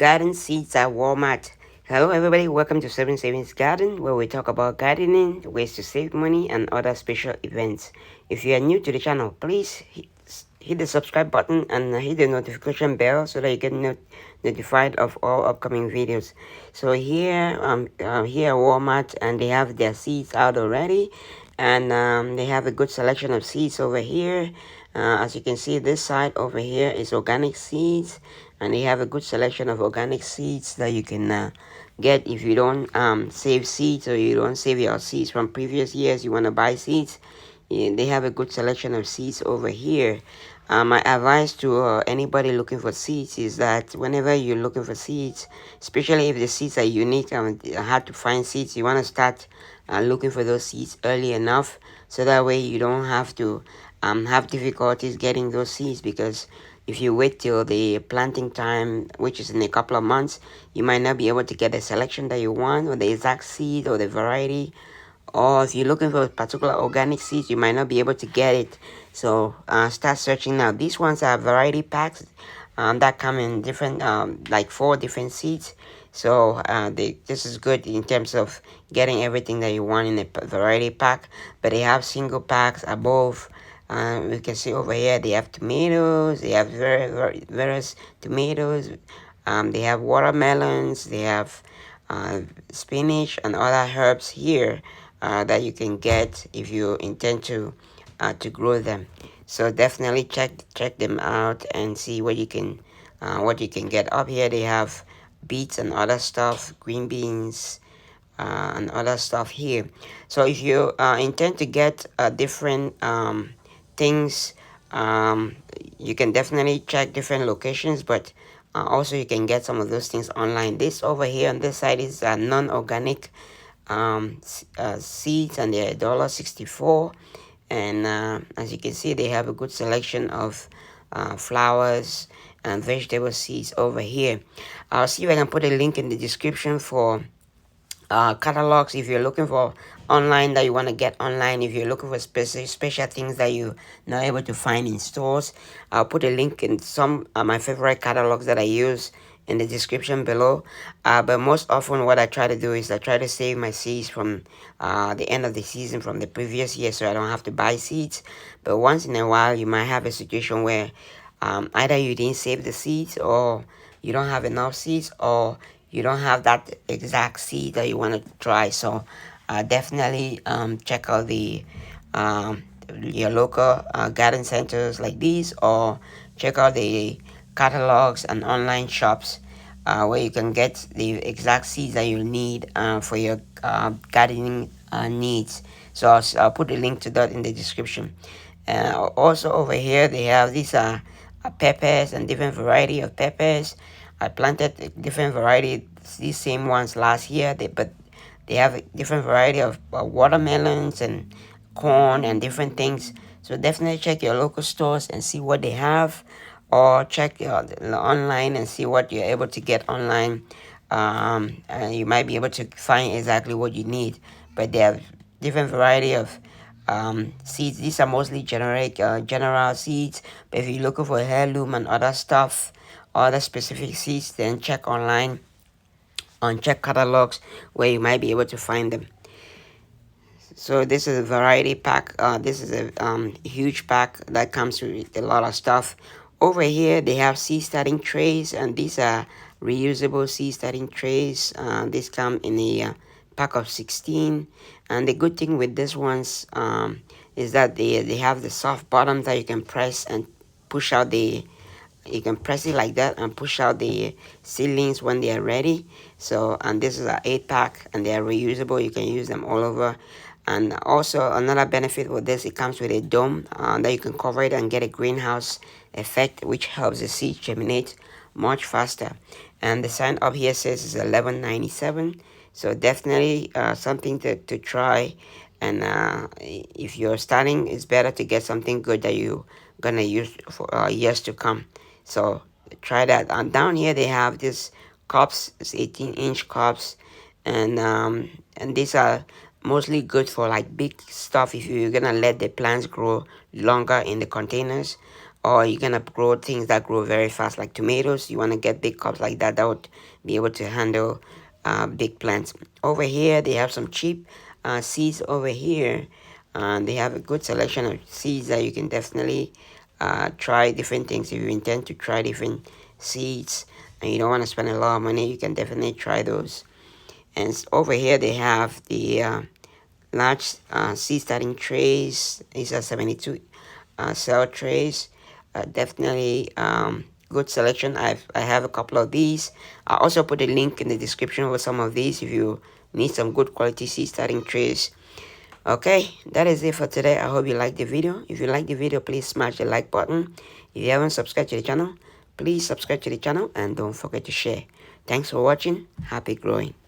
garden seeds at Walmart. Hello everybody, welcome to 7 Savings Garden, where we talk about gardening, ways to save money, and other special events. If you are new to the channel, please hit the subscribe button and hit the notification bell so that you get notified of all upcoming videos. So here at Walmart, and they have their seeds out already, and they have a good selection of seeds over here. As you can see, this side over here is organic seeds, and they have a good selection of organic seeds that you can get if you don't save seeds, or you don't save your seeds from previous years. You want to buy seeds, they have a good selection of seeds over here. My advice to anybody looking for seeds is that whenever you're looking for seeds, especially if the seeds are unique and hard to find seeds, you want to start looking for those seeds early enough, so that way you don't have to have difficulties getting those seeds. Because if you wait till the planting time, which is in a couple of months, you might not be able to get the selection that you want, or the exact seed, or the variety. Or if you're looking for a particular organic seeds, you might not be able to get it. So start searching now. These ones are variety packs that come in different like 4 different seeds. So this is good in terms of getting everything that you want in a variety pack. But they have single packs above. We can see over here they have tomatoes, they have various tomatoes, they have watermelons, they have spinach and other herbs here that you can get if you intend to grow them. So definitely check them out and see what you can get. Up here they have beets and other stuff, green beans, and other stuff here. So if you intend to get different things, you can definitely check different locations, but also you can get some of those things online. This over here on this side is non-organic seeds, and they're $1.64. And as you can see, they have a good selection of flowers and vegetable seeds over here. I'll see if I can put a link in the description for catalogs if you're looking for online, that you want to get online. If you're looking for special things that you're not able to find in stores, I'll put a link in some of my favorite catalogs that I use in the description below. But most often what I try to do is I try to save my seeds from the end of the season from the previous year, so I don't have to buy seeds. But once in a while you might have a situation where either you didn't save the seeds, or you don't have enough seeds, or you don't have that exact seed that you want to try. So definitely check out the your local garden centers like these, or check out the catalogs and online shops where you can get the exact seeds that you need for your gardening needs. So I'll put a link to that in the description. Also over here they have these peppers and different variety of peppers. I planted different variety, these same ones last year, but they have a different variety of watermelons and corn and different things. So definitely check your local stores and see what they have, or check online and see what you're able to get online. And you might be able to find exactly what you need. But they have different variety of seeds. These are mostly generic general seeds, but if you're looking for heirloom and other stuff, other specific seeds, then check online on check catalogs where you might be able to find them. So this is a variety pack. This is a huge pack that comes with a lot of stuff. Over here they have seed starting trays, and these are reusable seed starting trays. These come in a pack of 16, and the good thing with this ones is that they have the soft bottom that you can press and push out the, you can press it like that and push out the seedlings when they are ready. So, and this is an 8-pack, and they are reusable. You can use them all over. And also another benefit with this, it comes with a dome that you can cover it and get a greenhouse effect, which helps the seed germinate much faster. And the sign up here says it's $11.97. So definitely something to try. And if you're starting, it's better to get something good that you're gonna use for years to come. So try that. And down here they have this cups, it's 18-inch cups, and these are mostly good for like big stuff if you're gonna let the plants grow longer in the containers. or you're gonna grow things that grow very fast like tomatoes. You want to get big cups like that would be able to handle big plants. Over here they have some cheap seeds over here, and they have a good selection of seeds that you can definitely try different things. If you intend to try different seeds and you don't want to spend a lot of money, you can definitely try those. And over here they have the large seed starting trays. These are 72 cell trays. Definitely good selection. I have a couple of these. I also put a link in the description for some of these if you need some good quality seed starting trays. Okay, that is it for today. I hope you liked the video. If you like the video, please smash the like button. If you haven't subscribed to the channel, please subscribe to the channel and don't forget to share. Thanks for watching. Happy growing.